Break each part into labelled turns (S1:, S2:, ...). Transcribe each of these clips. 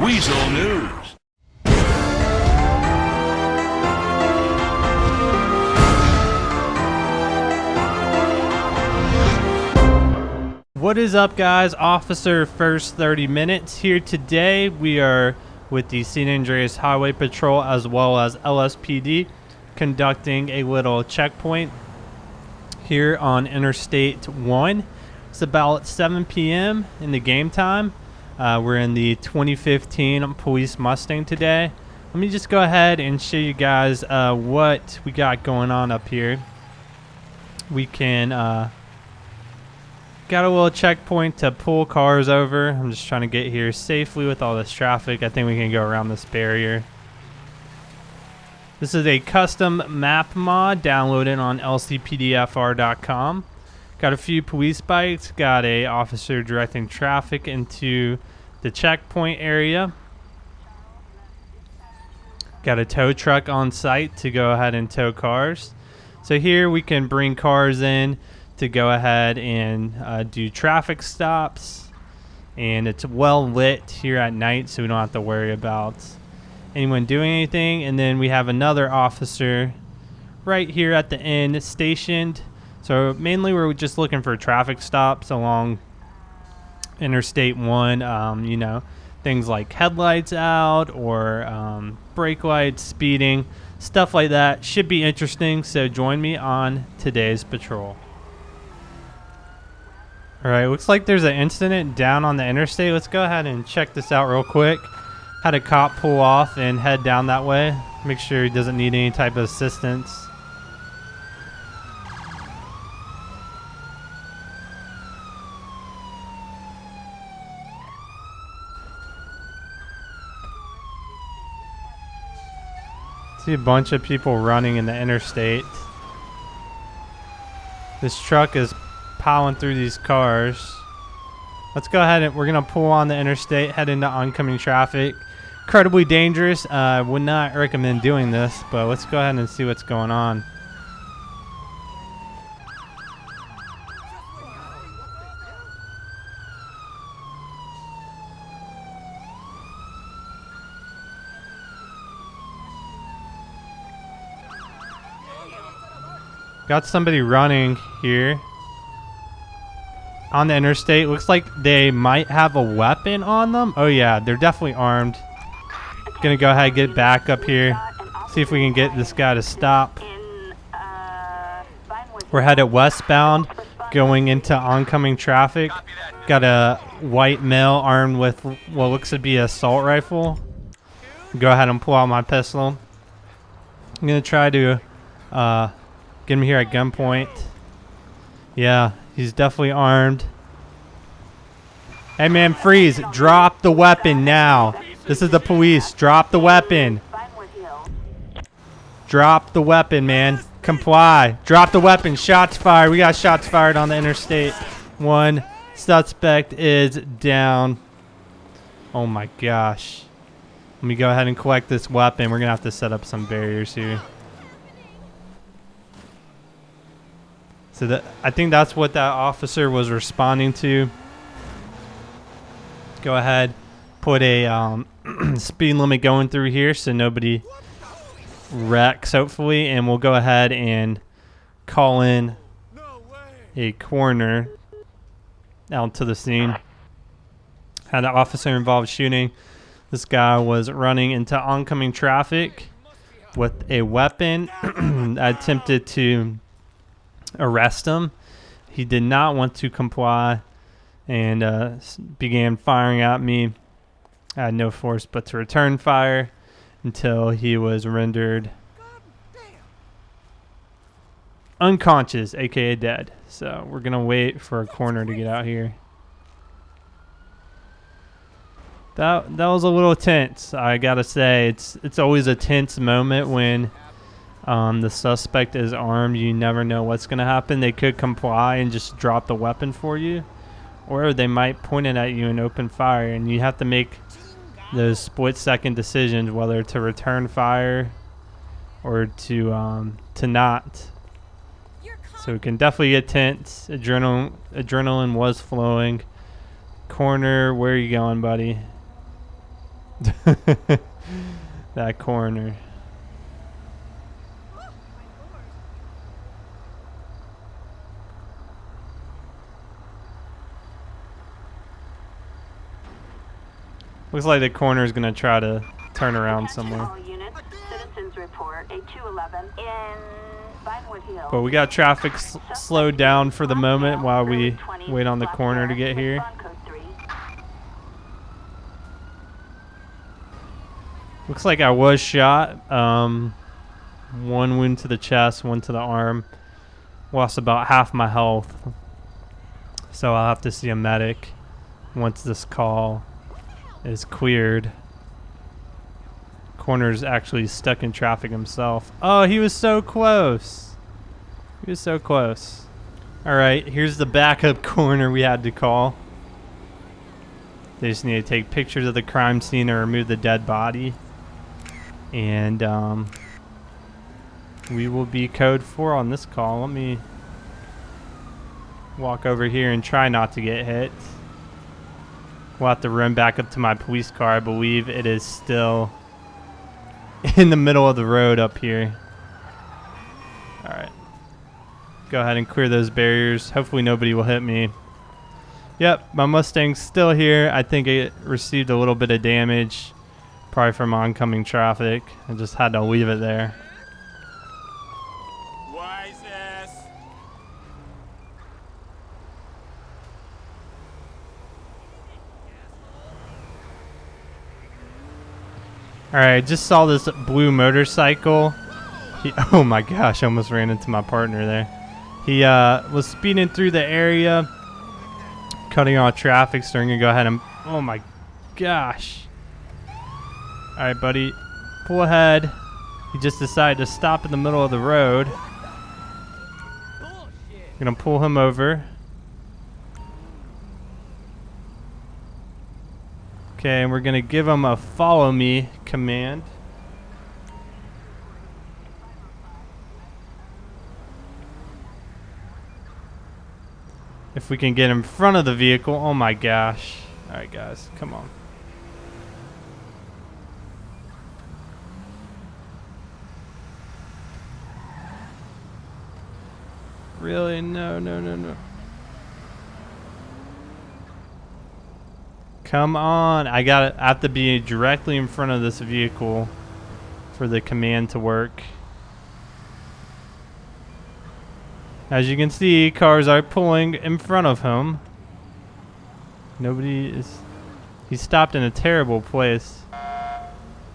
S1: Weasel News.
S2: What is up, guys? Officer First 30 Minutes here today. We are with the San Andreas Highway Patrol as well as LSPD conducting a little checkpoint here on Interstate 1. It's about 7 p.m. in the game time. We're in the 2015 Police Mustang today. Let me just go ahead and show you guys what we got going on up here. We can got a little checkpoint to pull cars over. I'm just trying to get here safely with all this traffic. I think we can go around this barrier. This is a custom map mod downloaded on LSPDFR.com. Got a few police bikes. Got a officer directing traffic into the checkpoint area. Got a tow truck on site to go ahead and tow cars. So here we can bring cars in to go ahead and do traffic stops. And it's well lit here at night, so we don't have to worry about anyone doing anything. And then we have another officer right here at the end stationed. So mainly we're just looking for traffic stops along Interstate 1, you know, things like headlights out or brake lights, speeding, stuff like that. Should be interesting, so join me on today's patrol. Alright, looks like there's an incident down on the interstate. Let's go ahead and check this out real quick. Had a cop pull off and head down that way. Make sure he doesn't need any type of assistance. See a bunch of people running in the interstate. This truck is piling through these cars. Let's go ahead and we're gonna pull on the interstate, head into oncoming traffic. Incredibly dangerous. Would not recommend doing this, but let's go ahead and see what's going on. Got somebody running here on the interstate. Looks like they might have a weapon on them. Oh yeah, they're definitely armed. Gonna go ahead and get back up here. See if we can get this guy to stop. We're headed westbound, going into oncoming traffic. Got a white male armed with what looks to be an assault rifle. Go ahead and pull out my pistol. I'm gonna try to get him here at gunpoint. Yeah, he's definitely armed. Hey man, freeze. Drop the weapon now. This is the police. Drop the weapon. Drop the weapon, man. Comply. Drop the weapon. Shots fired. We got shots fired on the interstate. One suspect is down. Oh my gosh. Let me go ahead and collect this weapon. We're going to have to set up some barriers here. So I think that's what that officer was responding to. Go ahead, put a speed limit going through here so nobody wrecks, hopefully, and we'll go ahead and call in a coroner out to the scene. Had an officer involved shooting. This guy was running into oncoming traffic with a weapon. I attempted to arrest him. He did not want to comply and began firing at me. I had no force but to return fire until he was rendered unconscious, aka dead. So we're gonna wait for a coroner to get out here. That was a little tense, I gotta say. It's always a tense moment when the suspect is armed. You never know what's going to happen. They could comply and just drop the weapon for you, or they might point it at you and open fire, and you have to make those split-second decisions whether to return fire or to not. So it can definitely get tense. Adrenaline was flowing. Corner, where are you going, buddy? That corner. Looks like the corner is going to try to turn around somewhere.
S1: Citizens report a 211 in Vinewood Hill.
S2: But we got traffic slowed down for the moment while we wait on the corner to get here. Looks like I was shot. One wound to the chest, one to the arm. Lost about half my health. So I'll have to see a medic once this call is cleared. Corner's actually stuck in traffic himself. Oh, he was so close. He was so close. All right, here's the backup corner we had to call. They just need to take pictures of the crime scene and remove the dead body. And we will be code 4 on this call. Let me walk over here and try not to get hit. We'll have to run back up to my police car. I believe it is still in the middle of the road up here. Alright. Go ahead and clear those barriers. Hopefully nobody will hit me. Yep, my Mustang's still here. I think it received a little bit of damage. Probably from oncoming traffic. I just had to leave it there. Alright, just saw this blue motorcycle. Oh my gosh, I almost ran into my partner there. He was speeding through the area, cutting off traffic, so I'm going to go ahead and... Oh my gosh. Alright, buddy. Pull ahead. He just decided to stop in the middle of the road. I'm going to pull him over. Okay, and we're going to give him a follow me command. If we can get in front of the vehicle. Oh my gosh. Alright guys, come on. Really? No, no, no, no. Come on. I have to be directly in front of this vehicle for the command to work. As you can see, cars are pulling in front of him. Nobody is... He stopped in a terrible place.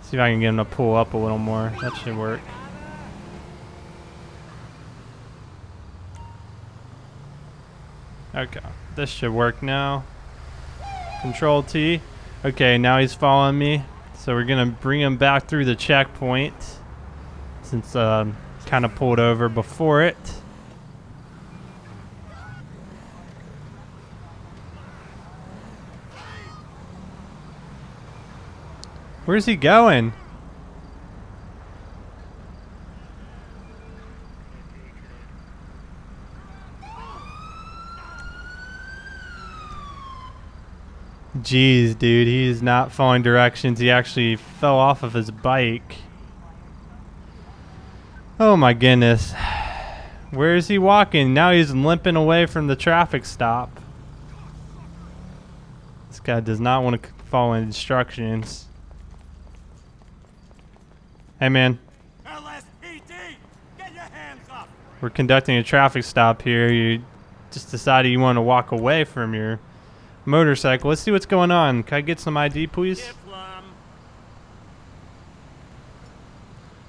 S2: See if I can get him to pull up a little more. That should work. Okay, this should work now. Control T. Okay, now he's following me. So we're gonna bring him back through the checkpoint since kind of pulled over before it. Where's he going? Jeez, dude, he's not following directions. He actually fell off of his bike. Oh my goodness. Where is he walking? Now he's limping away from the traffic stop. This guy does not want to follow instructions. Hey man.
S3: LSPD, get your hands up.
S2: We're conducting a traffic stop here. You just decided you want to walk away from your motorcycle. Let's see what's going on. Can I get some ID, please?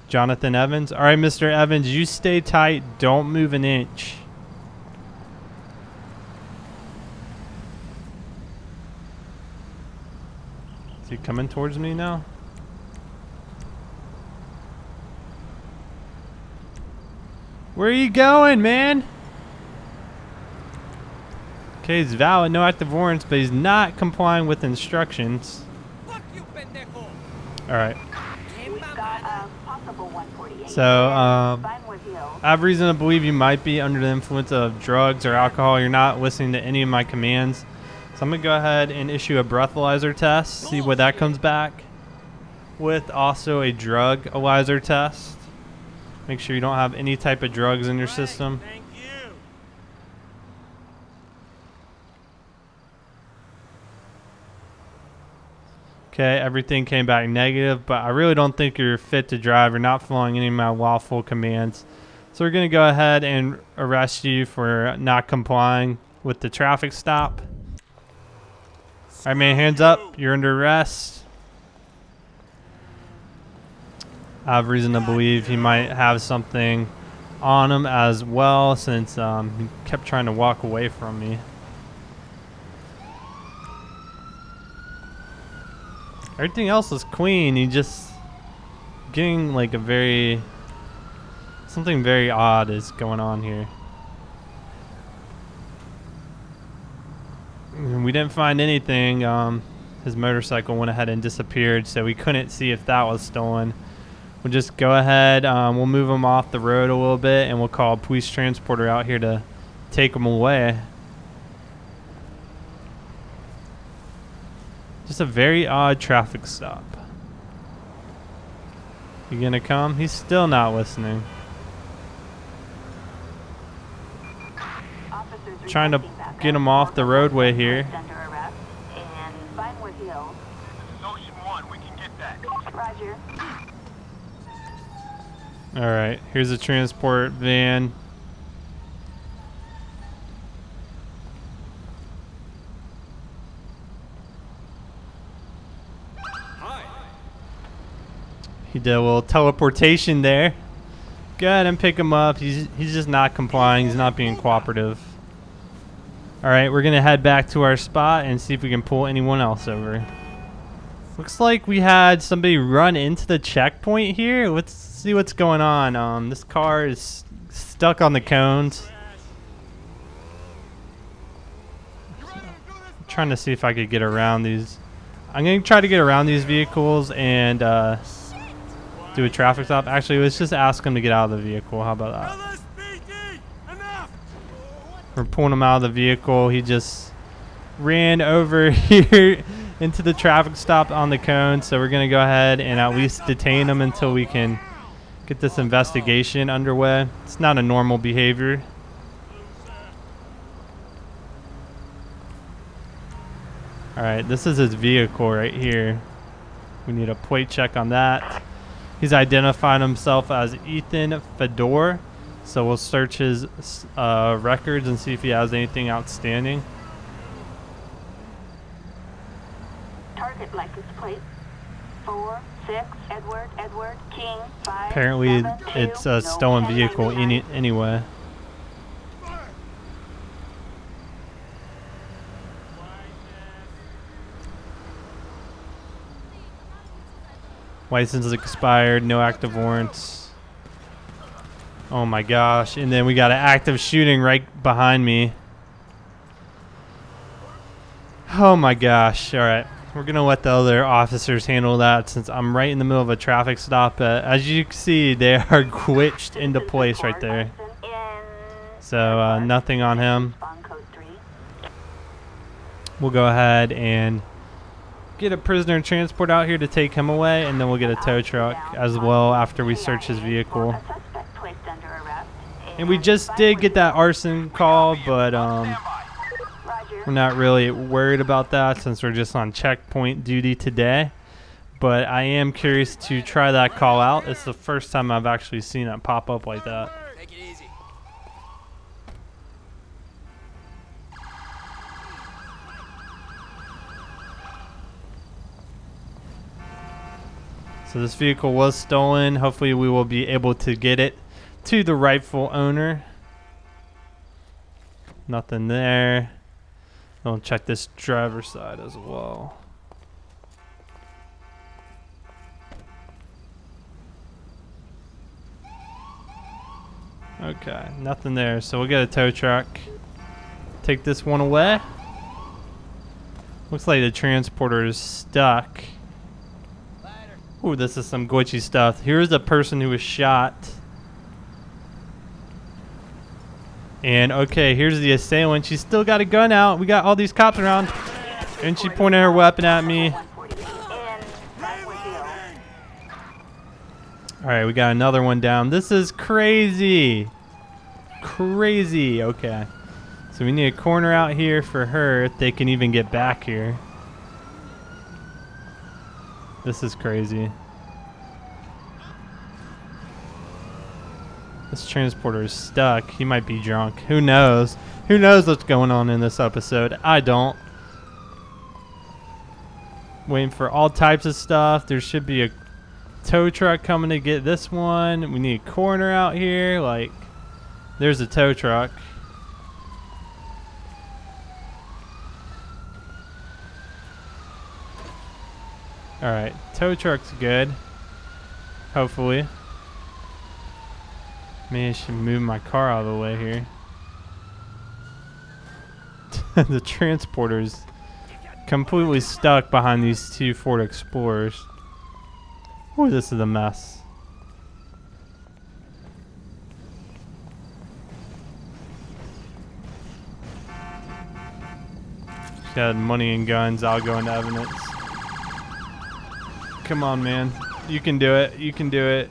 S2: Jonathan Evans. All right, Mr. Evans, you stay tight. Don't move an inch. Is he coming towards me now? Where are you going, man? Okay, it's valid, no active warrants, but he's not complying with instructions. Alright. So, I have reason to believe you might be under the influence of drugs or alcohol. You're not listening to any of my commands. So I'm going to go ahead and issue a breathalyzer test, see what that comes back. with also a drug ELISA test. Make sure you don't have any type of drugs in your system.
S3: Thank you.
S2: Okay, everything came back negative, but I really don't think you're fit to drive. You're not following any of my lawful commands. So we're going to go ahead and arrest you for not complying with the traffic stop. All right, man, hands up. You're under arrest. I have reason to believe he might have something on him as well, since he kept trying to walk away from me. Everything else is clean. He just getting like something very odd is going on here. And we didn't find anything. His motorcycle went ahead and disappeared, so we couldn't see if that was stolen. We'll just go ahead. We'll move him off the road a little bit, and we'll call a police transporter out here to take him away. Just a very odd traffic stop. You gonna come? He's still not listening. Trying to get him off the roadway here. Alright, here's a transport van. He did a little teleportation there. Go ahead and pick him up. He's just not complying. He's not being cooperative. Alright, we're going to head back to our spot and see if we can pull anyone else over. Looks like we had somebody run into the checkpoint here. Let's see what's going on. This car is stuck on the cones. I'm trying to see if I could get around these. I'm going to try to get around these vehicles and do a traffic stop. Actually, let's just ask him to get out of the vehicle. How about that?
S3: LSPD, enough.
S2: We're pulling him out of the vehicle. He just ran over here into the traffic stop on the cone. So we're going to go ahead and at least detain him until we can get this investigation underway. It's not a normal behavior. All right, this is his vehicle right here. We need a plate check on that. He's identified himself as Ethan Fedor, so we'll search his records and see if he has anything outstanding.
S1: Target license plate 46 Edward King 5.
S2: Apparently, it's a stolen vehicle anyway. License is expired, no active warrants. Oh my gosh. And then we got an active shooting right behind me. Oh my gosh. All right. We're going to let the other officers handle that since I'm right in the middle of a traffic stop. As you can see, they are glitched into place right there. So nothing on him. We'll go ahead and get a prisoner and transport out here to take him away, and then we'll get a tow truck as well after we search his vehicle. And we just did get that arson call, but we're not really worried about that since we're just on checkpoint duty today. But I am curious to try that call out. It's the first time I've actually seen it pop up like that.
S3: Take it easy.
S2: So this vehicle was stolen. Hopefully we will be able to get it to the rightful owner. Nothing there. I'll check this driver's side as well. Okay, nothing there. So we'll get a tow truck. Take this one away. Looks like the transporter is stuck. Ooh, this is some glitchy stuff. Here's the person who was shot. And okay, here's the assailant. She's still got a gun out. We got all these cops around. And she pointed her weapon at me. All right, we got another one down. This is crazy. Crazy. Okay. So we need a corner out here for her if they can even get back here. This is crazy. This transporter is stuck. He might be drunk. Who knows? Who knows what's going on in this episode? I don't. Waiting for all types of stuff. There should be a tow truck coming to get this one. We need a corner out here. Like, there's a tow truck. Alright, tow truck's good. Hopefully. Maybe I should move my car out of the way here. The transporter's completely stuck behind these two Ford Explorers. Boy, this is a mess. She's got money and guns. I'll go into evidence. Come on, man. You can do it. You can do it.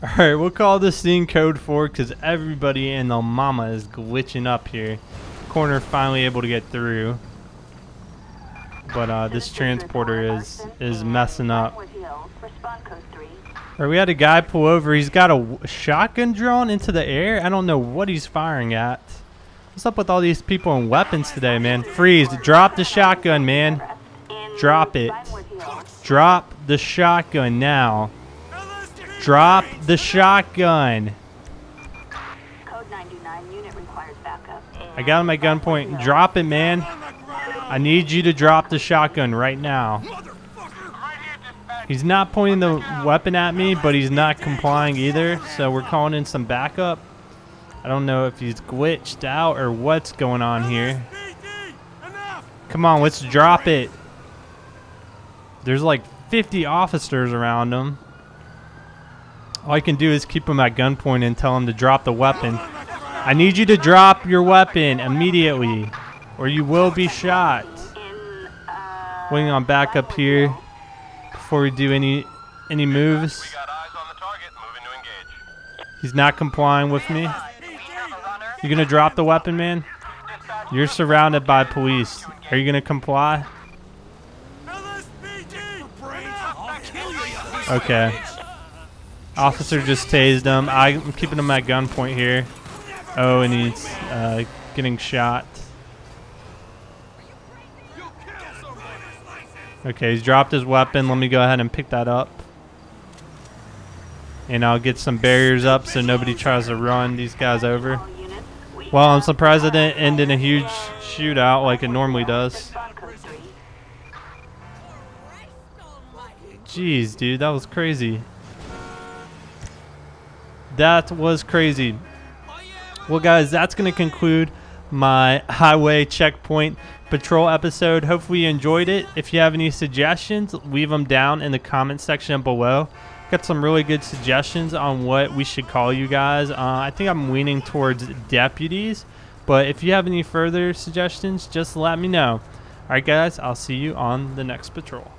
S2: Alright, we'll call this scene code 4 because everybody and the mama is glitching up here. Corner finally able to get through. But this transporter is messing up. Alright, we had a guy pull over. He's got a shotgun drawn into the air. I don't know what he's firing at. What's up with all these people and weapons today, man? Freeze. Drop the shotgun, man. Drop it. Drop the shotgun now. Drop the shotgun.
S1: Code 929, unit requires backup.
S2: I got him at gunpoint. Drop it, man. I need you to drop the shotgun right now. He's not pointing the weapon at me, but he's not complying either. So we're calling in some backup. I don't know if he's glitched out or what's going on here. Come on, let's drop it. There's like 50 officers around him. All I can do is keep him at gunpoint and tell him to drop the weapon. I need you to drop your weapon immediately, or you will be shot. Waiting on backup here before we do any moves. He's not complying with me. You gonna drop the weapon, man? You're surrounded by police. Are you gonna comply? Okay. Officer just tased him. I'm keeping him at gunpoint here. Oh, and he's getting shot. Okay, he's dropped his weapon. Let me go ahead and pick that up. And I'll get some barriers up so nobody tries to run these guys over. Well, I'm surprised it didn't end in a huge shootout like it normally does. Jeez, dude, that was crazy. That was crazy. Well, guys, that's going to conclude my highway checkpoint patrol episode. Hopefully you enjoyed it. If you have any suggestions, leave them down in the comment section below. Got some really good suggestions on what we should call you guys. I think I'm leaning towards deputies, but if you have any further suggestions, just let me know. All right, guys, I'll see you on the next patrol.